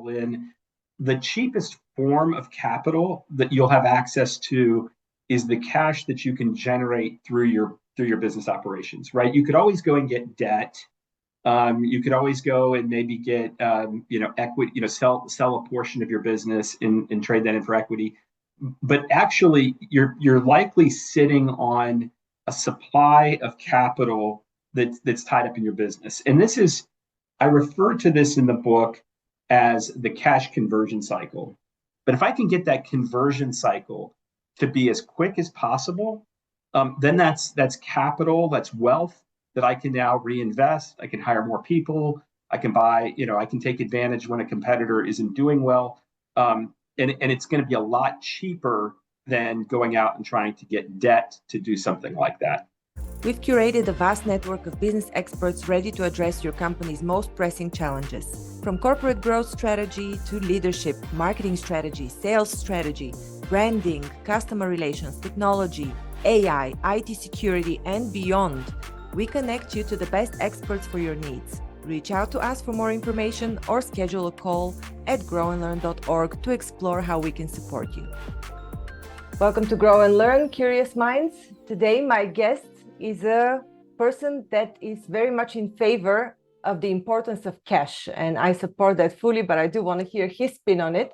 capital in. The cheapest form of capital that you'll have access to is the cash that you can generate through your business operations, right? You could always go and get debt. You could always go and maybe get equity, sell a portion of your business and trade that in for equity. But actually, you're likely sitting on a supply of capital that's tied up in your business. And I refer to this in the book as the cash conversion cycle. But if I can get that conversion cycle to be as quick as possible, then that's capital, that's wealth that I can now reinvest. I can hire more people. I can buy, I can take advantage when a competitor isn't doing well. And it's going to be a lot cheaper than going out and trying to get debt to do something like that. We've curated a vast network of business experts ready to address your company's most pressing challenges. From corporate growth strategy to leadership, marketing strategy, sales strategy, branding, customer relations, technology, AI, IT security, and beyond, we connect you to the best experts for your needs. Reach out to us for more information or schedule a call at growandlearn.org to explore how we can support you. Welcome to Grow and Learn, Curious Minds. Today, my guest is a person that is very much in favor of the importance of cash, and I support that fully, but I do want to hear his spin on it.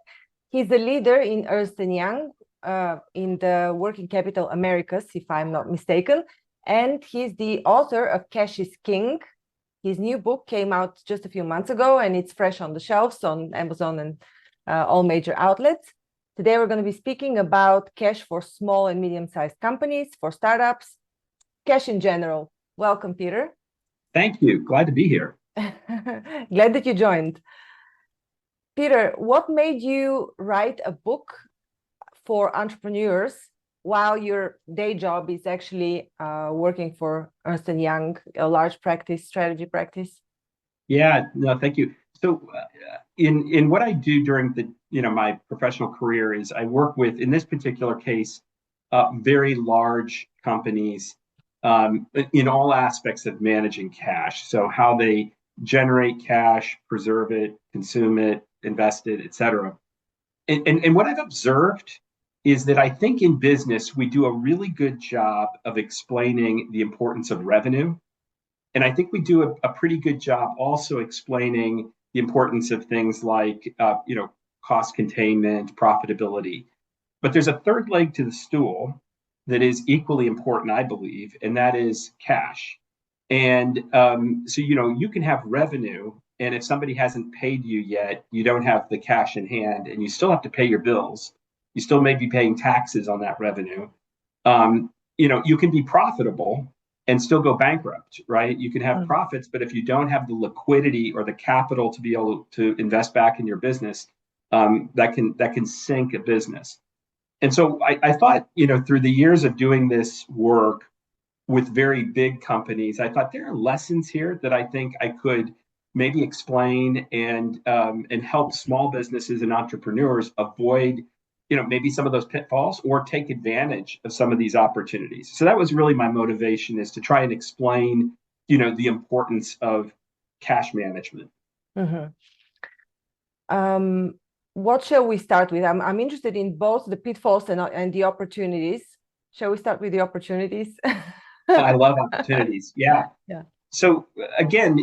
He's a leader in Ernst & Young in the Working Capital Americas, if I'm not mistaken, and he's the author of Cash is King. His new book came out just a few months ago, and it's fresh on the shelves on Amazon and all major outlets. Today, we're going to be speaking about cash for small and medium-sized companies, for startups, cash in general. Welcome, Peter. Thank you. Glad to be here. Glad that you joined. Peter, what made you write a book for entrepreneurs while your day job is actually working for Ernst & Young, a large practice, strategy practice? Yeah, no, thank you. So in what I do during my professional career is I work with, in this particular case, very large companies in all aspects of managing cash. So how they generate cash, preserve it, consume it, invest it, et cetera. And what I've observed is that I think in business, we do a really good job of explaining the importance of revenue. And I think we do a pretty good job also explaining the importance of things like, cost containment, profitability. But there's a third leg to the stool that is equally important, I believe, and that is cash. And so, you can have revenue, and if somebody hasn't paid you yet, you don't have the cash in hand, and you still have to pay your bills. You still may be paying taxes on that revenue. You can be profitable and still go bankrupt, right? You can have profits, but if you don't have the liquidity or the capital to be able to invest back in your business, that can sink a business. And so I thought, through the years of doing this work with very big companies, I thought there are lessons here that I think I could maybe explain and help small businesses and entrepreneurs avoid maybe some of those pitfalls or take advantage of some of these opportunities. So that was really my motivation, is to try and explain, the importance of cash management. Mm-hmm. What shall we start with? I'm interested in both the pitfalls and the opportunities. Shall we start with the opportunities? I love opportunities. Yeah. So again,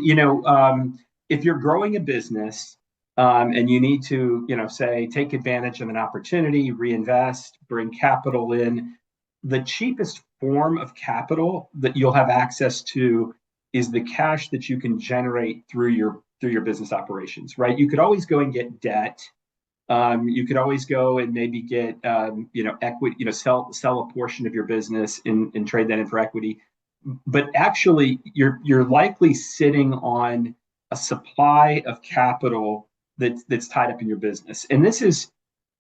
if you're growing a business, and you need to, say, take advantage of an opportunity, reinvest, bring capital in, the cheapest form of capital that you'll have access to is the cash that you can generate through your business operations, right? You could always go and get debt. You could always go and maybe get, equity, sell a portion of your business and trade that in for equity. But actually, you're likely sitting on a supply of capital that's tied up in your business. And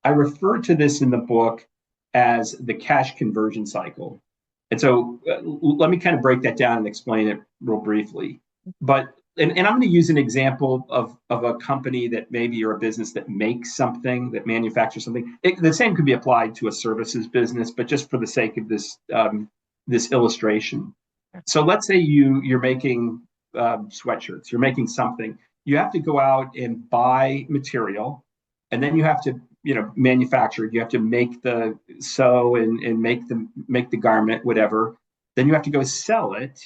I refer to this in the book as the cash conversion cycle. And so let me kind of break that down and explain it real briefly. But and I'm going to use an example of a company that maybe, or a business that makes something, that manufactures something. The same could be applied to a services business, but just for the sake of this illustration. So let's say you're making sweatshirts, you're making something. you have to go out and buy material, and then you have to, manufacture it. You have to make the sew and make the garment, whatever. Then you have to go sell it,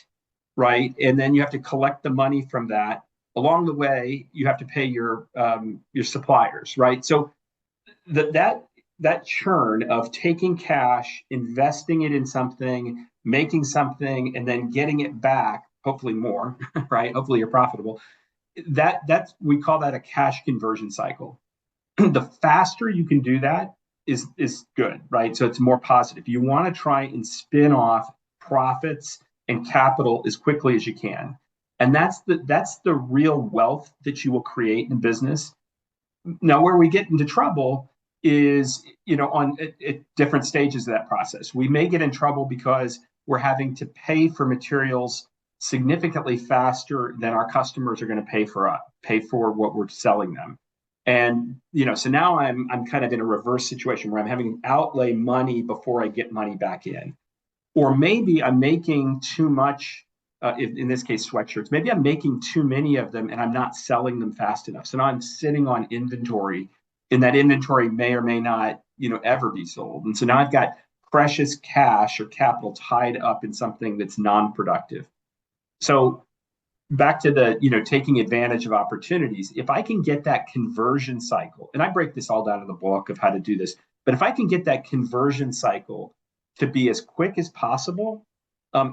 right? And then you have to collect the money from that. Along the way, you have to pay your suppliers, right? So that churn of taking cash, investing it in something, making something, and then getting it back, hopefully more, right? Hopefully you're profitable. That's we call that a cash conversion cycle. The faster you can do that is good, right? So it's more positive. You want to try and spin off profits and capital as quickly as you can. And that's the real wealth that you will create in business. Now, where we get into trouble is, on at different stages of that process. We may get in trouble because we're having to pay for materials significantly faster than our customers are going to pay for what we're selling them. And so now I'm kind of in a reverse situation where I'm having to outlay money before I get money back in. Or maybe I'm making too much, in this case, sweatshirts. Maybe I'm making too many of them and I'm not selling them fast enough. So now I'm sitting on inventory, and that inventory may or may not, ever be sold. And so now I've got precious cash or capital tied up in something that's non-productive. So back to the, taking advantage of opportunities. If I can get that conversion cycle, and I break this all down in the book of how to do this, but if I can get that conversion cycle to be as quick as possible,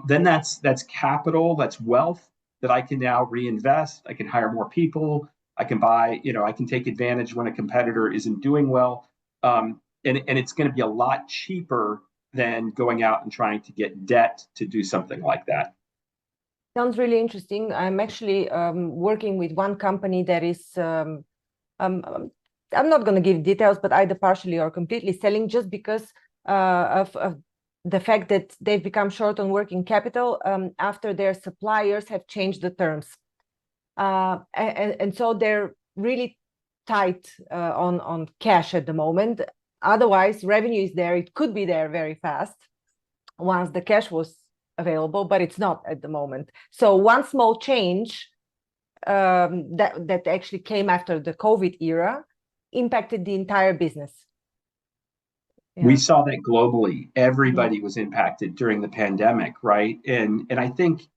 then that's capital, that's wealth that I can now reinvest. I can hire more people. I can buy, I can take advantage when a competitor isn't doing well. And it's going to be a lot cheaper than going out and trying to get debt to do something like that. Sounds really interesting. I'm actually working with one company that is, I'm not going to give details, but either partially or completely selling just because of the fact that they've become short on working capital after their suppliers have changed the terms. And so they're really tight on cash at the moment. Otherwise, revenue is there. It could be there very fast once the cash was available, but it's not at the moment. So one small change that actually came after the COVID era impacted the entire business. Yeah. We saw that globally. Everybody was impacted during the pandemic, right? And I think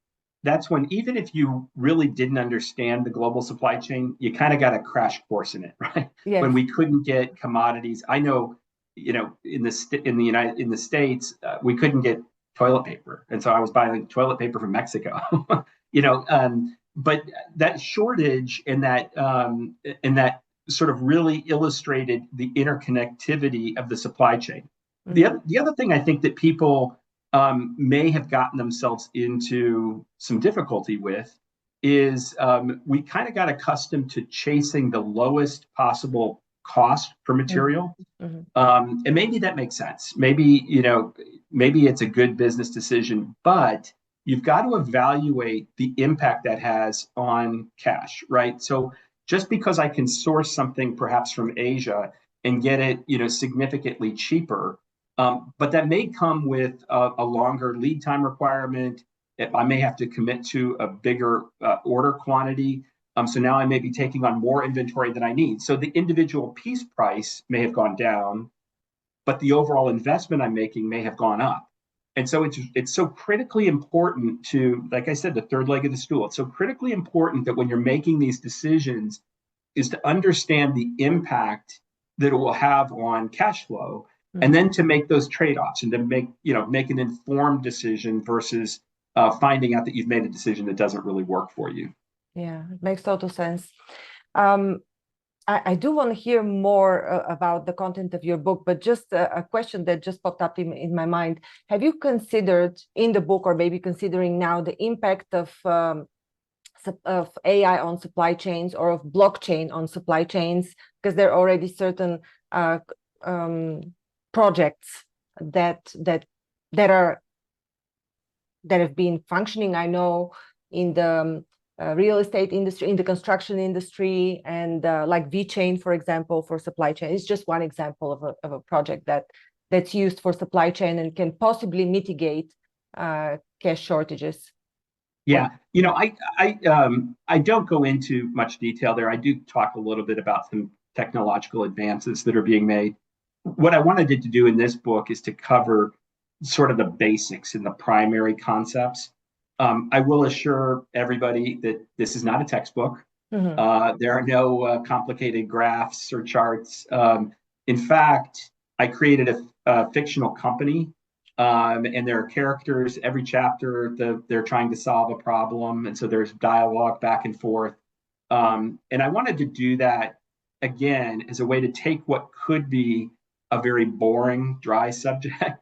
that's when, even if you really didn't understand the global supply chain, you kind of got a crash course in it, right? Yes. When we couldn't get commodities. I know, in the States, we couldn't get toilet paper, and so I was buying toilet paper from Mexico. But that shortage and that sort of really illustrated the interconnectivity of the supply chain. Mm-hmm. The other thing I think that people may have gotten themselves into some difficulty with is we kind of got accustomed to chasing the lowest possible cost per material. Mm-hmm. And maybe that makes sense. Maybe it's a good business decision, but you've got to evaluate the impact that has on cash, right? So just because I can source something perhaps from Asia and get it, significantly cheaper, but that may come with a longer lead time requirement. I may have to commit to a bigger order quantity. So now I may be taking on more inventory than I need. So the individual piece price may have gone down, but the overall investment I'm making may have gone up. And so it's so critically important to, like I said, the third leg of the stool. It's so critically important that when you're making these decisions is to understand the impact that it will have on cash flow, and then to make those trade-offs and to make an informed decision versus finding out that you've made a decision that doesn't really work for you. Yeah, it makes total sense. I do want to hear more about the content of your book, but just a question that just popped up in my mind. Have you considered in the book, or maybe considering now, the impact of AI on supply chains, or of blockchain on supply chains? Because there are already certain projects that have been functioning, I know, in the real estate industry, in the construction industry, and like VeChain, for example, for supply chain. It's just one example of a project that's used for supply chain and can possibly mitigate cash shortages. Yeah, I don't go into much detail there. I do talk a little bit about some technological advances that are being made. What I wanted to do in this book is to cover sort of the basics and the primary concepts. I will assure everybody that this is not a textbook. Mhm. There are no complicated graphs or charts. In fact, I created a fictional company, and there are characters every chapter. They're trying to solve a problem, and so there's dialogue back and forth. And I wanted to do that again as a way to take what could be a very boring, dry subject.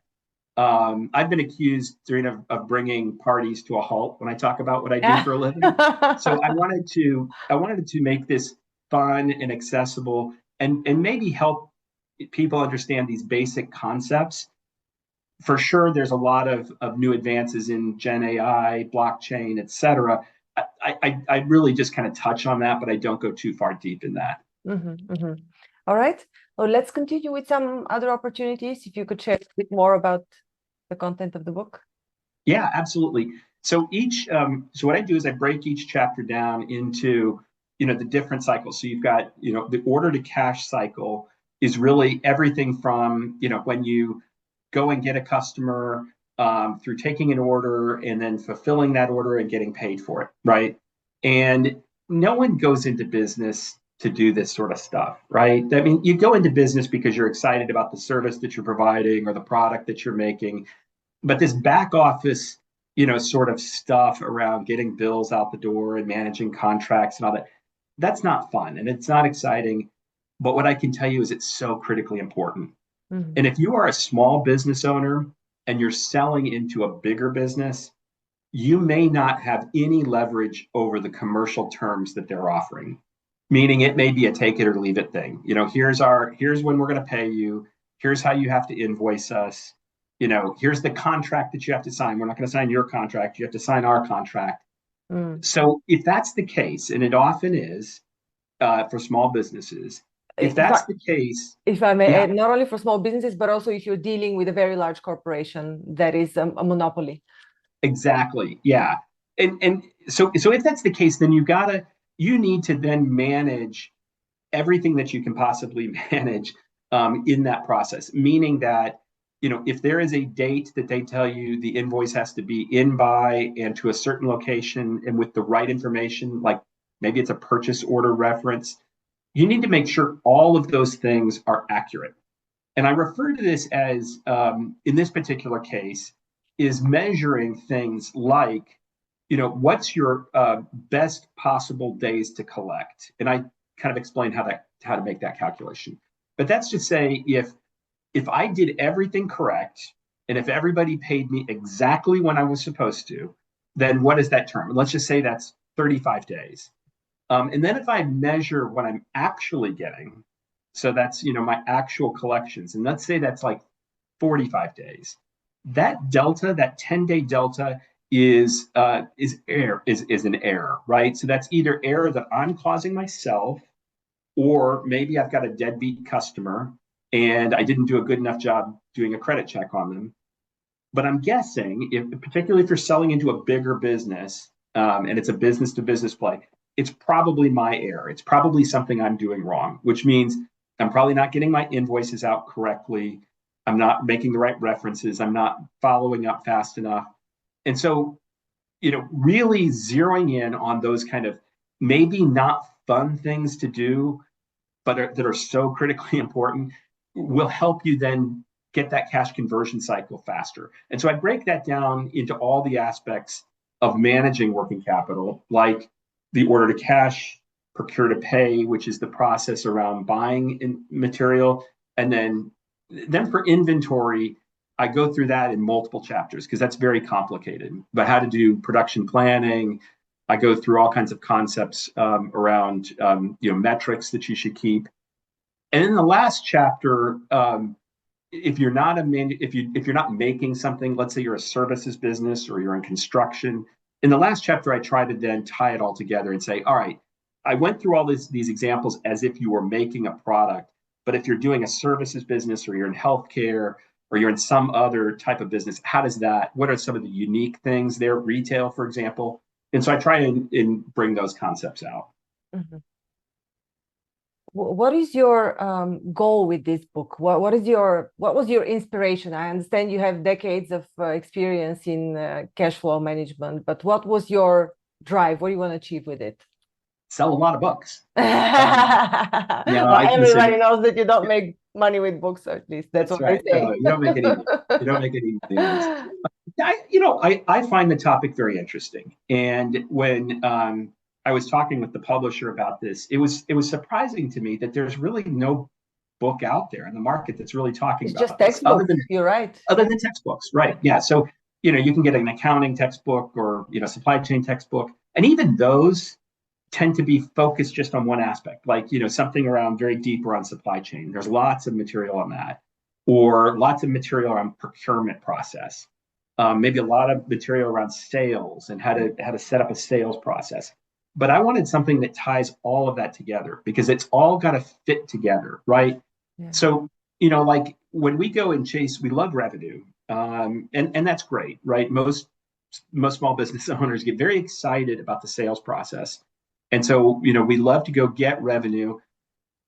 I've been accused during of bringing parties to a halt when I talk about what I do Yeah. for a living. So I wanted to make this fun and accessible, and maybe help people understand these basic concepts. For sure, there's a lot of new advances in Gen AI, blockchain, et cetera. I really just kind of touch on that, but I don't go too far deep in that. All right. Well, let's continue with some other opportunities. If you could share a bit more about the content of the book. Yeah, absolutely. So what I do is I break each chapter down into, the different cycles. So you've got, the order to cash cycle is really everything from, when you go and get a customer, through taking an order and then fulfilling that order and getting paid for it, right? And no one goes into business to do this sort of stuff, right? I mean, you go into business because you're excited about the service that you're providing or the product that you're making, but this back office, sort of stuff around getting bills out the door and managing contracts and all that, that's not fun and it's not exciting. But what I can tell you is it's so critically important. Mhm. And if you are a small business owner and you're selling into a bigger business, you may not have any leverage over the commercial terms that they're offering. Meaning it may be a take it or leave it thing. Here's when we're going to pay you. Here's how you have to invoice us. Here's the contract that you have to sign. We're not going to sign your contract. You have to sign our contract. Mm. So if that's the case, and it often is, for small businesses, if If that's I the case, if I may yeah, add, not only for small businesses, but also if you're dealing with a very large corporation that is a monopoly. exactly. Yeah. And so if that's the case, then you need to then manage everything that you can possibly manage, in that process. Meaning that, if there is a date that they tell you the invoice has to be in by and to a certain location and with the right information, like maybe it's a purchase order reference, you need to make sure all of those things are accurate. And I refer to this as, in this particular case, is measuring things like, what's your best possible days to collect? And I kind of explain how to make that calculation. But that's to say, if I did everything correct, and if everybody paid me exactly when I was supposed to, then what is that term? Let's just say that's 35 days. And then if I measure what I'm actually getting, so that's my actual collections, and let's say that's like 45 days. That delta, that 10-day delta, is an error, right? So that's either error that I'm causing myself, or maybe I've got a deadbeat customer and I didn't do a good enough job doing a credit check on them. But I'm guessing, particularly if you're selling into a bigger business, and it's a business to business play, it's probably my error. It's probably something I'm doing wrong, which means I'm probably not getting my invoices out correctly. I'm not making the right references. I'm not following up fast enough. And so, really zeroing in on those kind of maybe not fun things to do, but that are so critically important, will help you then get that cash conversion cycle faster. And so I break that down into all the aspects of managing working capital, like the order to cash, procure to pay, which is the process around buying in material. And then for inventory, I go through that in multiple chapters because that's very complicated. But how to do production planning, I go through all kinds of concepts, around, metrics that you should keep. And in the last chapter, if you're not if you're not making something, let's say you're a services business or you're in construction, in the last chapter I try to then tie it all together and say, all right, I went through all these examples as if you were making a product, but if you're doing a services business or you're in healthcare or you're in some other type of business, what are some of the unique things there? Retail, for example, And so I try and bring those concepts out. Mhm. What is your goal with this book? What was your inspiration? I understand you have decades of experience in cash flow management, but what was your drive? What do you want to achieve with it? Sell a lot of books. Well, everybody knows that you don't make money with books, at least that's That's what I right. say. No, you don't make any money. You don't make any money on this. I find the topic very interesting. And when I was talking with the publisher about this, it was surprising to me that there's really no book out there in the market that's really talking It's just about this, other textbooks. than You're right. textbooks, right? Yeah. So you can get an accounting textbook or supply chain textbook, and even those tend to be focused just on one aspect, like something around very deep around supply chain. There's lots of material on that, or lots of material around procurement process. Maybe a lot of material around sales and how to set up a sales process. But I wanted something that ties all of that together because it's all got to fit together, right? Yeah. So like when we go and chase, we love revenue, and that's great, right? Most small business owners get very excited about the sales process, and so we love to go get revenue.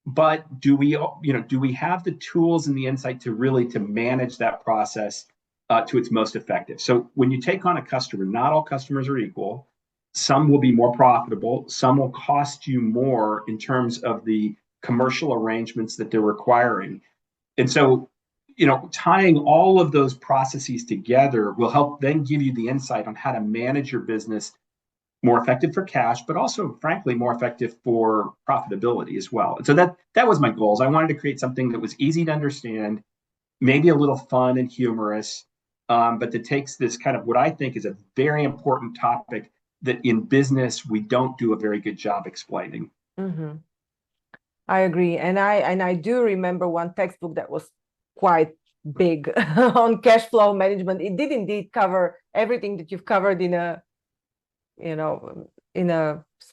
But do we have the tools and the insight to really to manage that process to its most effective? So when you take on a customer, not all customers are equal. Some will be more profitable. Some will cost you more in terms of the commercial arrangements that they're requiring. And so, tying all of those processes together will help then give you the insight on how to manage your business more effective for cash, but also, frankly, more effective for profitability as well. And so that was my goals. I wanted to create something that was easy to understand, maybe a little fun and humorous, but that takes this kind of what I think is a very important topic that in business we don't do a very good job explaining. Mm-hmm. I agree, and I do remember one textbook that was quite big on cash flow management. It did indeed cover everything that you've covered in a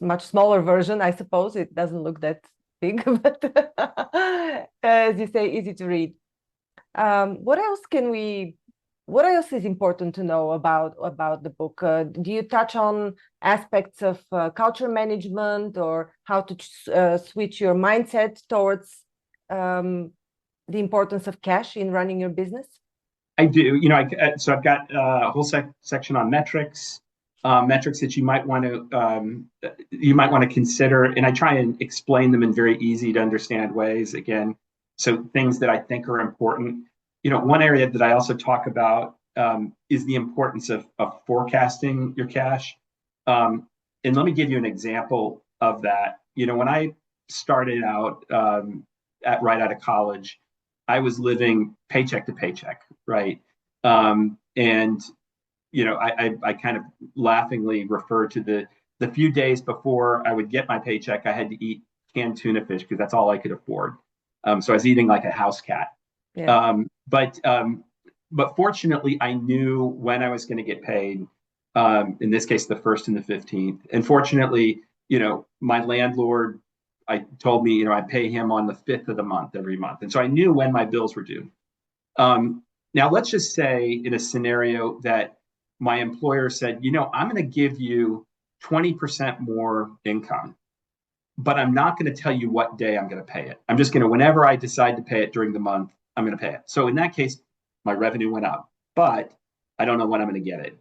much smaller version. I suppose it doesn't look that big, but as you say, easy to read. What else what else is important to know about the book? Do you touch on aspects of culture management or how to switch your mindset towards the importance of cash in running your business? I do. So I've got a whole section on metrics, metrics that you might want to consider, and I try and explain them in very easy to understand ways. Again, so things that I think are important. One area that I also talk about is the importance of forecasting your cash. And let me give you an example of that. When I started out right out of college, I was living paycheck to paycheck, right? And I kind of laughingly refer to the few days before I would get my paycheck, I had to eat canned tuna fish because that's all I could afford. So I was eating like a house cat. Yeah. But fortunately, I knew when I was going to get paid. In this case, the 1st and the 15th. And fortunately, my landlord, I told me, I pay him on the 5th of the month every month, and so I knew when my bills were due. Now, let's just say in a scenario that my employer said, I'm going to give you 20% more income, but I'm not going to tell you what day I'm going to pay it. I'm just going to, whenever I decide to pay it during the month, I'm going to pay it. So in that case, my revenue went up, but I don't know when I'm going to get it.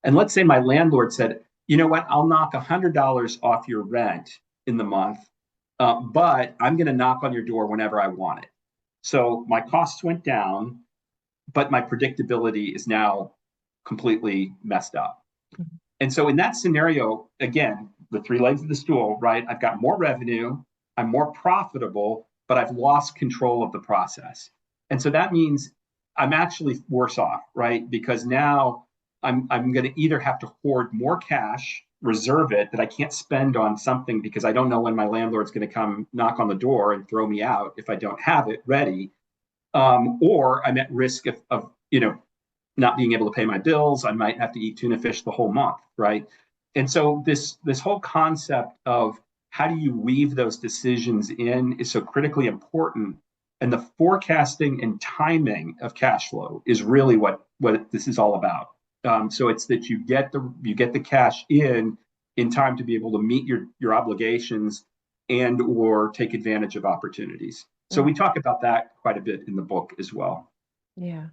And let's say my landlord said, you know what, I'll knock $100 off your rent in the month, but I'm going to knock on your door whenever I want it. So my costs went down, but my predictability is now completely messed up. Mm-hmm. And so in that scenario, again, the 3 legs of the stool, right? I've got more revenue, I'm more profitable, but I've lost control of the process. And so that means I'm actually worse off, right? Because now I'm going to either have to hoard more cash, reserve it that I can't spend on something because I don't know when my landlord's going to come knock on the door and throw me out if I don't have it ready. Or I'm at risk of not being able to pay my bills. I might have to eat tuna fish the whole month, right? And so this whole concept of how do you weave those decisions in is so critically important. And the forecasting and timing of cash flow is really what this is all about. So it's that you get the cash in in time to be able to meet your obligations and or take advantage of opportunities. So we talk about that quite a bit in the book as well. Yeah.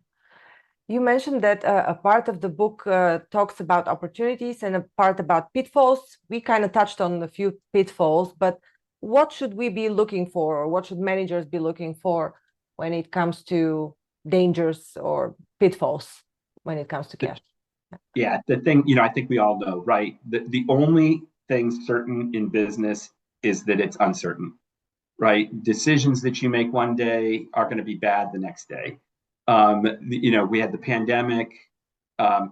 You mentioned that a part of the book talks about opportunities and a part about pitfalls. We kind of touched on a few pitfalls, but what should we be looking for, or what should managers be looking for when it comes to dangers or pitfalls when it comes to cash? Yeah, the thing, I think we all know, right? The only thing certain in business is that it's uncertain, right? Decisions that you make one day are going to be bad the next day. We had the pandemic,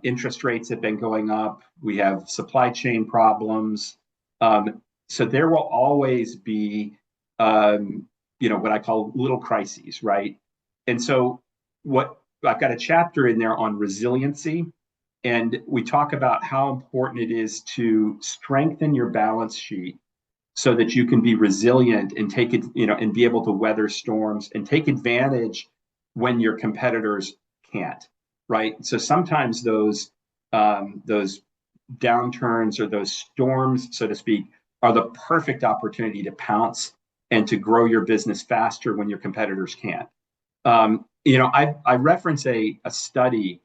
interest rates have been going up, we have supply chain problems. So there will always be, what I call little crises, right? And so what I've got a chapter in there on resiliency. And we talk about how important it is to strengthen your balance sheet so that you can be resilient and take it, and be able to weather storms and take advantage when your competitors can't, right? So sometimes those downturns or those storms, so to speak, are the perfect opportunity to pounce and to grow your business faster when your competitors can't. I reference a study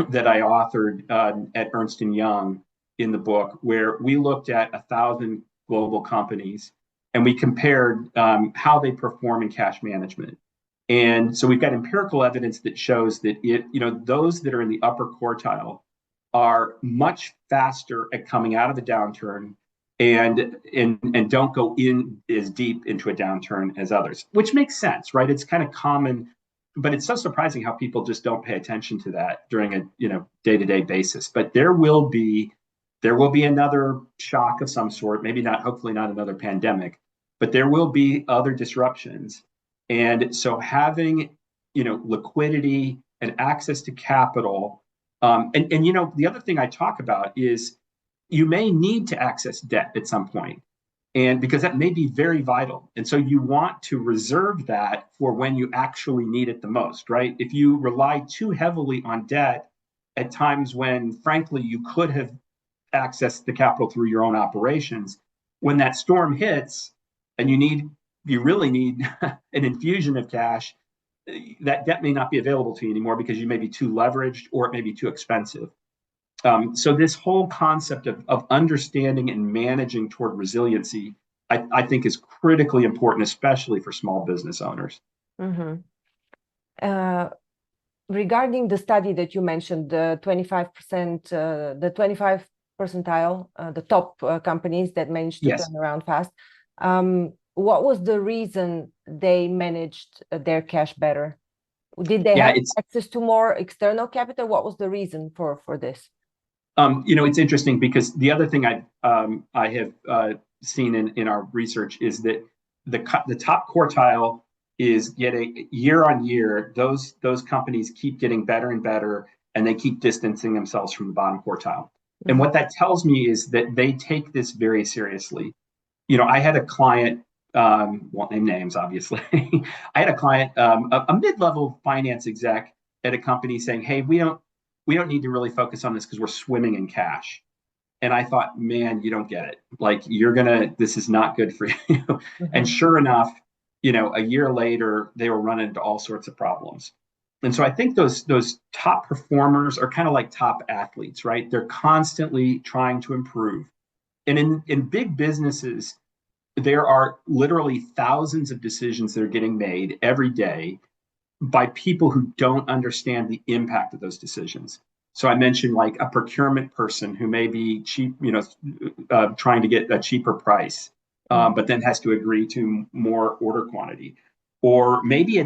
that I authored at Ernst & Young in the book, where we looked at 1,000 global companies and we compared how they perform in cash management. And so we've got empirical evidence that shows that those that are in the upper quartile are much faster at coming out of the downturn and don't go in as deep into a downturn as others, which makes sense, right? It's kind of common. But it's so surprising how people just don't pay attention to that during a day-to-day basis. But there will be another shock of some sort, maybe not, hopefully not another pandemic, but there will be other disruptions. And so having liquidity and access to capital, and the other thing I talk about is you may need to access debt at some point. And because that may be very vital. And so you want to reserve that for when you actually need it the most, right? If you rely too heavily on debt at times when, frankly, you could have accessed the capital through your own operations, when that storm hits and you really need an infusion of cash, that debt may not be available to you anymore because you may be too leveraged or it may be too expensive. So this whole concept of understanding and managing toward resiliency, I think is critically important, especially for small business owners. Mm-hmm. Regarding the study that you mentioned, the 25%, the 25 percentile, the top companies that managed to Yes. turn around fast, what was the reason they managed their cash better? Did they have access to more external capital? What was the reason for this? It's interesting because the other thing I have seen in our research is that the top quartile is getting year on year. Those companies keep getting better and better, and they keep distancing themselves from the bottom quartile. Mm-hmm. And what that tells me is that they take this very seriously. I had a client, won't name names, obviously. I had a client, a mid-level finance exec at a company saying, "Hey, we don't need to really focus on this because we're swimming in cash." And I thought, man, you don't get it. Like, this is not good for you. Mm-hmm. And sure enough, a year later, they were running into all sorts of problems. And so I think those top performers are kind of like top athletes, right? They're constantly trying to improve. And in big businesses, there are literally thousands of decisions that are getting made every day by people who don't understand the impact of those decisions. So I mentioned like a procurement person who may be cheap, trying to get a cheaper price, but then has to agree to more order quantity. Or maybe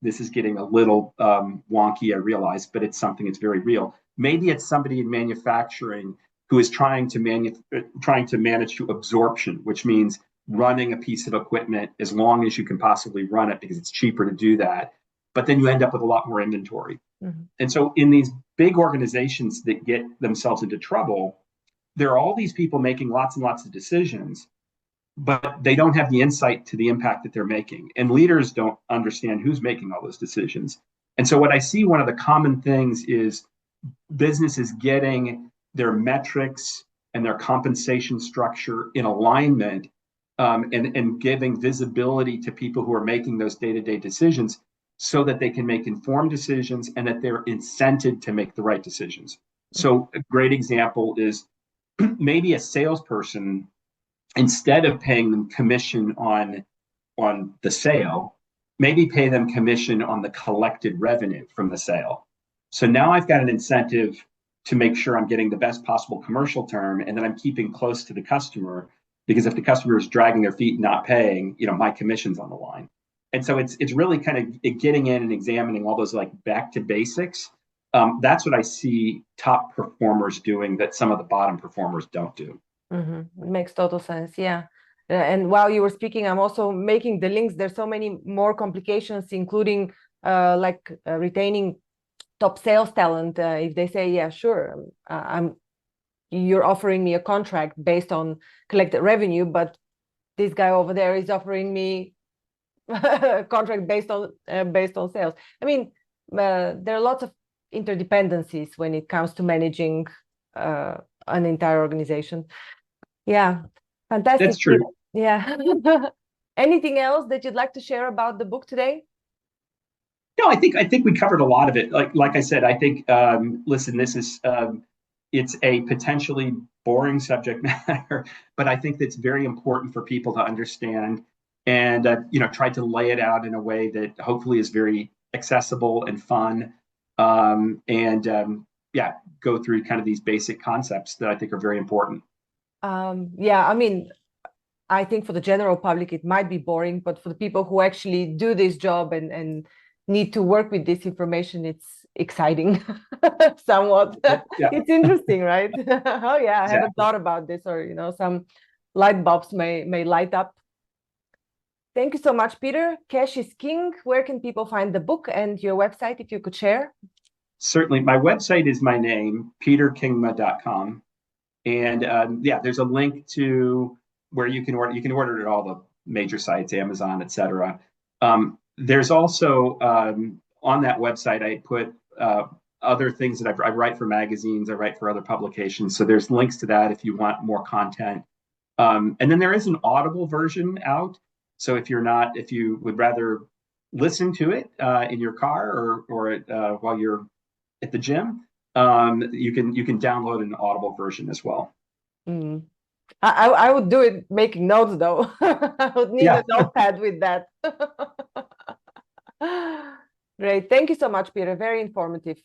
this is getting a little wonky, I realize, but it's something that's very real. Maybe it's somebody in manufacturing who is trying to manage to absorption, which means running a piece of equipment as long as you can possibly run it because it's cheaper to do that. But then you end up with a lot more inventory. Mm-hmm. And so in these big organizations that get themselves into trouble, there are all these people making lots and lots of decisions, but they don't have the insight to the impact that they're making. And leaders don't understand who's making all those decisions. And so what I see, one of the common things is businesses getting their metrics and their compensation structure in alignment, and giving visibility to people who are making those day-to-day decisions so that they can make informed decisions and that they're incented to make the right decisions. So a great example is maybe a salesperson, instead of paying them commission on the sale, maybe pay them commission on the collected revenue from the sale. So now I've got an incentive to make sure I'm getting the best possible commercial term, and that I'm keeping close to the customer, because if the customer is dragging their feet and not paying, my commission's on the line. And so it's really kind of getting in and examining all those like back to basics. That's what I see top performers doing that some of the bottom performers don't do. Mm-hmm. It makes total sense. Yeah. And while you were speaking, I'm also making the links. There's so many more complications, including retaining top sales talent. If they say, yeah, sure, you're offering me a contract based on collected revenue, but this guy over there is offering me a contract based on sales. I mean, there are lots of interdependencies when it comes to managing an entire organization. Yeah, fantastic. That's true. Yeah. Anything else that you'd like to share about the book today? No, I think we covered a lot of it. Like I said, I think listen, this is it's a potentially boring subject matter, but I think that's very important for people to understand, and try to lay it out in a way that hopefully is very accessible and fun, go through kind of these basic concepts that I think are very important. Yeah, I mean, I think for the general public it might be boring, but for the people who actually do this job and need to work with this information, it's exciting somewhat. Yeah. It's interesting, right? Oh yeah, I haven't thought about this, or some light bulbs may light up. Thank you so much, Peter. Cash is King. Where can people find the book and your website, if you could share? Certainly. My website is my name, peterkingma.com. And there's a link to where you can order. You can order it at all the major sites, Amazon, etc. There's also on that website, I put other things that I write for magazines, I write for other publications. So there's links to that if you want more content. And then there is an Audible version out. So if you would rather listen to it in your car or while you're at the gym, you can download an Audible version as well. Mm. I would do it making notes though. I would need a notepad with that. Great. Thank you so much, Peter. Very informative.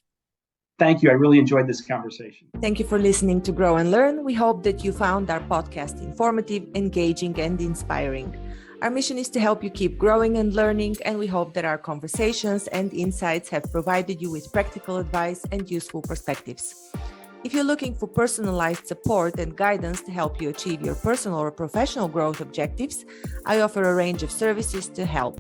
Thank you. I really enjoyed this conversation. Thank you for listening to Grow and Learn. We hope that you found our podcast informative, engaging, and inspiring. Our mission is to help you keep growing and learning, and we hope that our conversations and insights have provided you with practical advice and useful perspectives. If you're looking for personalized support and guidance to help you achieve your personal or professional growth objectives, I offer a range of services to help.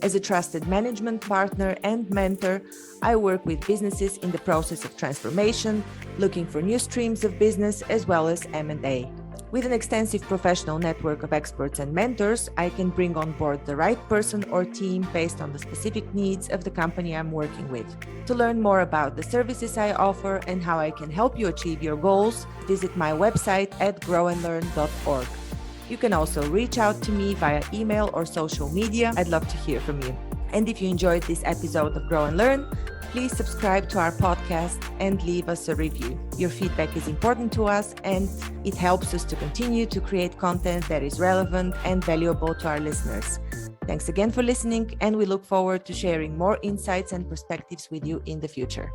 As a trusted management partner and mentor, I work with businesses in the process of transformation, looking for new streams of business, as well as M&A. With an extensive professional network of experts and mentors, I can bring on board the right person or team based on the specific needs of the company I'm working with. To learn more about the services I offer and how I can help you achieve your goals, visit my website at growandlearn.org. You can also reach out to me via email or social media. I'd love to hear from you. And if you enjoyed this episode of Grow and Learn, please subscribe to our podcast and leave us a review. Your feedback is important to us, and it helps us to continue to create content that is relevant and valuable to our listeners. Thanks again for listening, and we look forward to sharing more insights and perspectives with you in the future.